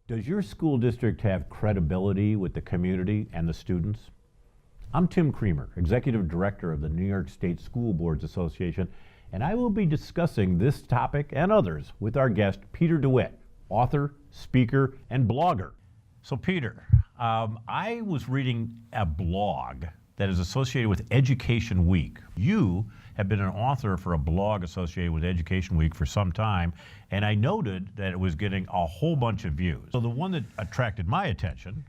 Does your school district have credibility with the community and the students? I'm Tim Kremer, Executive Director of the New York State School Boards Association, and I will be discussing this topic and others with our guest, Peter DeWitt, author, speaker, and blogger. So Peter, I was reading a blog that is associated with Education Week. You have been an author for a blog associated with Education Week for some time, and I noted that it was getting a whole bunch of views. So the one that attracted my attention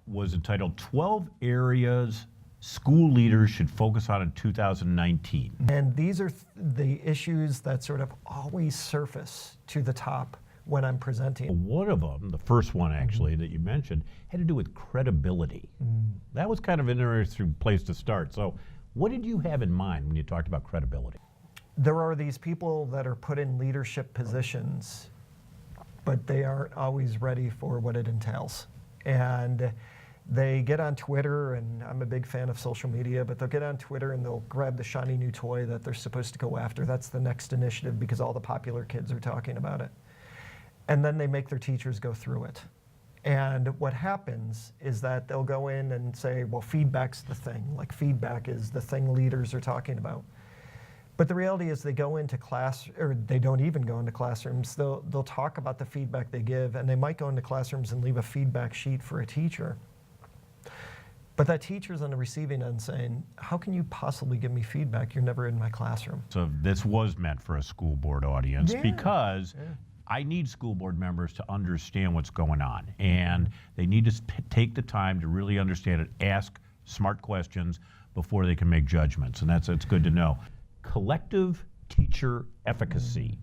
was entitled 12 Areas School Leaders Should Focus On in 2019. And these are the issues that sort of always surface to the top when I'm presenting. One of them, the first one actually that you mentioned, had to do with credibility. That was kind of an interesting place to start. So what did you have in mind when you talked about credibility? There are these people that are put in leadership positions, but they aren't always ready for what it entails. And they get on Twitter, and I'm a big fan of social media, but they'll get on Twitter and they'll grab the shiny new toy that they're supposed to go after. That's the next initiative because all the popular kids are talking about it. And then they make their teachers go through it. And what happens is that they'll go in and say, well, feedback's the thing. Like, feedback is the thing leaders are talking about. But the reality is they go into class, or they don't even go into classrooms. They'll talk about the feedback they give, and they might go into classrooms and leave a feedback sheet for a teacher. But that teacher's on the receiving end saying, how can you possibly give me feedback? You're never in my classroom. So this was meant for a school board audience because I need school board members to understand what's going on, and they need to take the time to really understand it, ask smart questions before they can make judgments, and it's good to know. Collective teacher efficacy.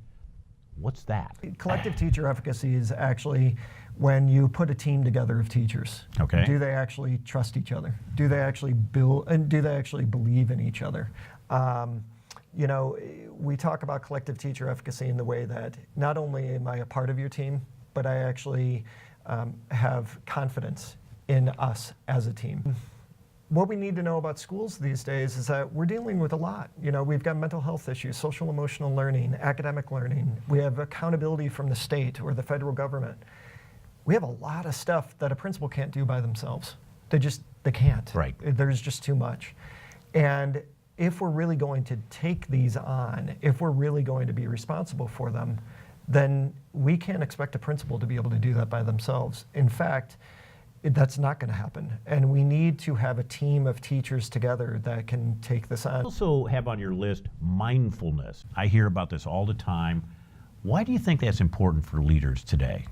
What's that? Collective teacher efficacy is actually when you put a team together of teachers. Okay. Do they actually trust each other? Do they actually build, and do they actually believe in each other? You know, we talk about collective teacher efficacy in the way that not only am I a part of your team, but I actually have confidence in us as a team. What we need to know about schools these days is that we're dealing with a lot. You know, we've got mental health issues, social emotional learning, academic learning. We have accountability from the state or the federal government. We have a lot of stuff that a principal can't do by themselves. They can't. Right. There's just too much. And if we're really going to take these on, if we're really going to be responsible for them, then we can't expect a principal to be able to do that by themselves. In fact, that's not going to happen. And we need to have a team of teachers together that can take this on. You also have on your list mindfulness. I hear about this all the time. Why do you think that's important for leaders today?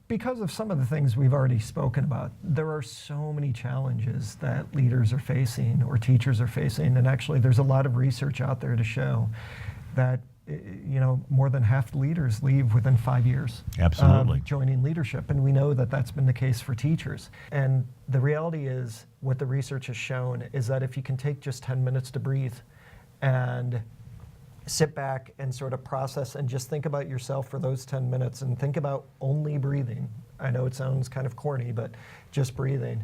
Because of some of the things we've already spoken about. There are so many challenges that leaders are facing or teachers are facing, and actually there's a lot of research out there to show that more than half the leaders leave within 5 years. Absolutely. Of joining leadership, and we know that that's been the case for teachers. And the reality is, what the research has shown is that if you can take just 10 minutes to breathe and sit back and sort of process and just think about yourself for those 10 minutes and think about only breathing. I know it sounds kind of corny, but just breathing.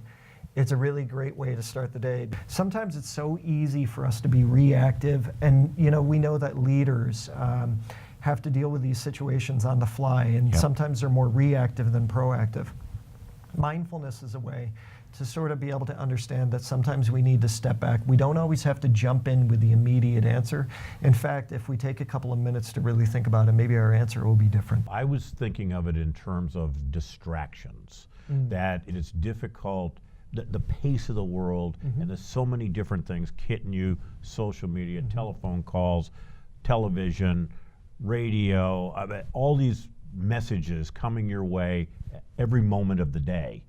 It's a really great way to start the day. Sometimes it's so easy for us to be reactive, and we know that leaders have to deal with these situations on the fly, and sometimes they're more reactive than proactive. Mindfulness is a way to sort of be able to understand that sometimes we need to step back. We don't always have to jump in with the immediate answer. In fact, if we take a couple of minutes to really think about it, maybe our answer will be different. I was thinking of it in terms of distractions, that it is difficult, the pace of the world, and there's so many different things hitting you, social media, telephone calls, television, radio, all these messages coming your way every moment of the day.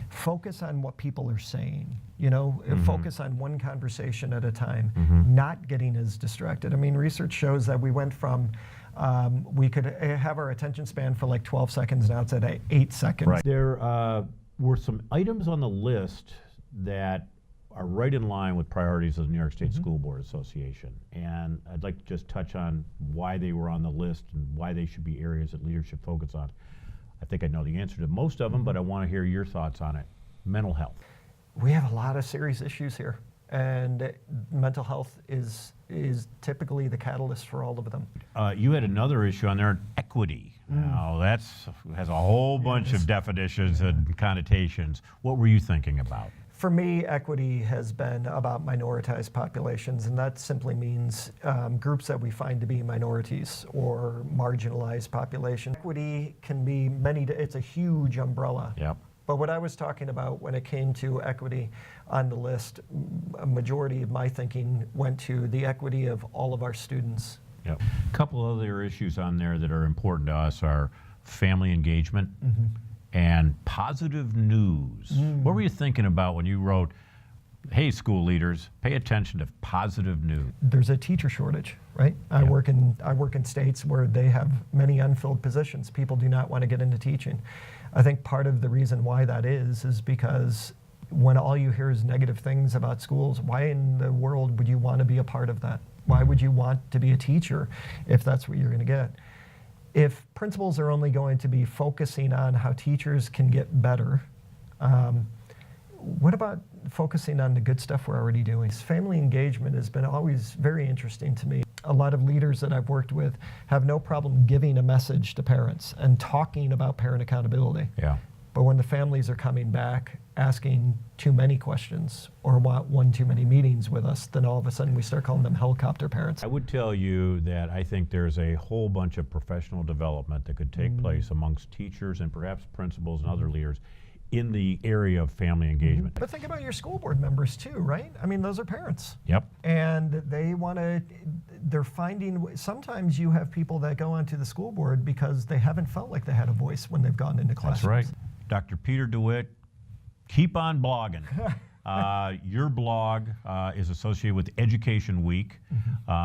Focus on what people are saying, focus on one conversation at a time, not getting as distracted. I mean, research shows that we went from, we could have our attention span for like 12 seconds, now it's at 8 seconds. Right. There were some items on the list that are right in line with priorities of the New York State School Board Association. And I'd like to just touch on why they were on the list and why they should be areas that leaders should focus on. I think I know the answer to most of them, but I want to hear your thoughts on it. Mental health. We have a lot of serious issues here, and mental health is typically the catalyst for all of them. You had another issue on there, equity. Now that has a whole bunch of definitions and connotations. What were you thinking about? For me, equity has been about minoritized populations, and that simply means groups that we find to be minorities or marginalized populations. Equity can be it's a huge umbrella. Yep. But what I was talking about when it came to equity on the list, a majority of my thinking went to the equity of all of our students. Yep. A couple other issues on there that are important to us are family engagement and positive news. What were you thinking about when you wrote, hey, school leaders, pay attention to positive news? There's a teacher shortage, right? I work in states where they have many unfilled positions. People do not want to get into teaching. I think part of the reason why that is because when all you hear is negative things about schools, why in the world would you want to be a part of that? Why would you want to be a teacher if that's what you're going to get? If principals are only going to be focusing on how teachers can get better, what about focusing on the good stuff we're already doing? Family engagement has been always very interesting to me. A lot of leaders that I've worked with have no problem giving a message to parents and talking about parent accountability. Yeah. But when the families are coming back asking too many questions or want one too many meetings with us, then all of a sudden we start calling them helicopter parents. I would tell you that I think there's a whole bunch of professional development that could take place amongst teachers and perhaps principals and other leaders in the area of family engagement. But think about your school board members too, right? I mean, those are parents. Yep. And they're finding, sometimes you have people that go onto the school board because they haven't felt like they had a voice when they've gone into classrooms. That's right. Dr. Peter DeWitt, keep on blogging. Your blog is associated with Education Week.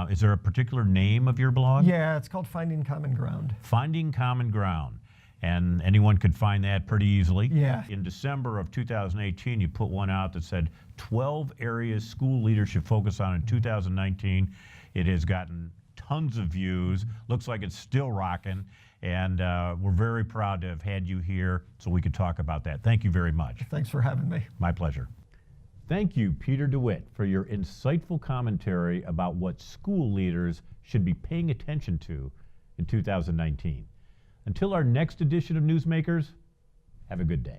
Is there a particular name of your blog? Yeah, it's called Finding Common Ground. Finding Common Ground. And anyone could find that pretty easily. Yeah. In December of 2018, you put one out that said 12 areas school leaders should focus on in 2019. It has gotten tons of views. Looks like it's still rocking. And we're very proud to have had you here so we could talk about that. Thank you very much. Thanks for having me. My pleasure. Thank you, Peter DeWitt, for your insightful commentary about what school leaders should be paying attention to in 2019. Until our next edition of Newsmakers, have a good day.